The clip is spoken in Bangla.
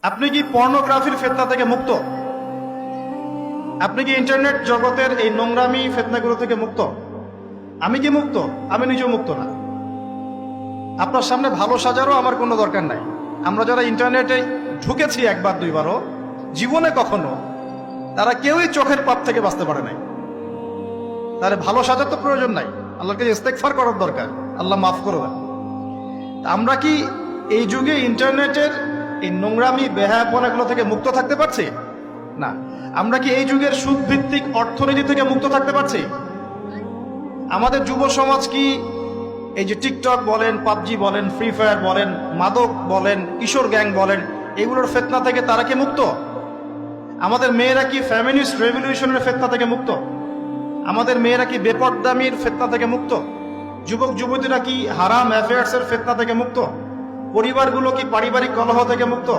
আপনি কি পর্নোগ্রাফির ফিতনা থেকে মুক্ত? আপনি কি ইন্টারনেট জগতের এই নোংরামি ফিতনাগুলো থেকে মুক্ত? আমি কি মুক্ত? আমি নিজেও মুক্ত না। আপনার সামনে ভালো সাজারও আমার কোনো দরকার নাই। আমরা যারা ইন্টারনেটে ঢুকেছি একবার দুইবারও, জীবনে কখনো তারা কেউই চোখের পাপ থেকে বাঁচতে পারে নাই। তাহলে ভালো সাজার তো প্রয়োজন নাই, আল্লাহকে ইস্তেগফার করার দরকার, আল্লাহ মাফ করে দেন। আমরা কি এই যুগে ইন্টারনেটের এই নোংরামি বেহায়াপনাগুলো থেকে মুক্ত থাকতে পারছি? না। আমরা কি এই যুগের সুদ ভিত্তিক অর্থনীতি থেকে মুক্ত থাকতে পারছি? আমাদের যুব সমাজ কি এই যে টিকটক বলেন, পাবজি বলেন, ফ্রি ফায়ার বলেন, মাদক বলেন, কিশোর গ্যাং বলেন, এগুলোর ফিতনা থেকে তারা কি মুক্ত? আমাদের মেয়েরা কি ফ্যামিনিস্ট রেভলিউশনের ফিতনা থেকে মুক্ত? আমাদের মেয়েরা কি বেপরদামির ফিতনা থেকে মুক্ত? যুবক যুবতীরা কি হারাম অ্যাফেয়ার্সের ফিতনা থেকে মুক্ত? পরিবারগুলো কি পারিবারিক কলহ থেকে মুক্ত?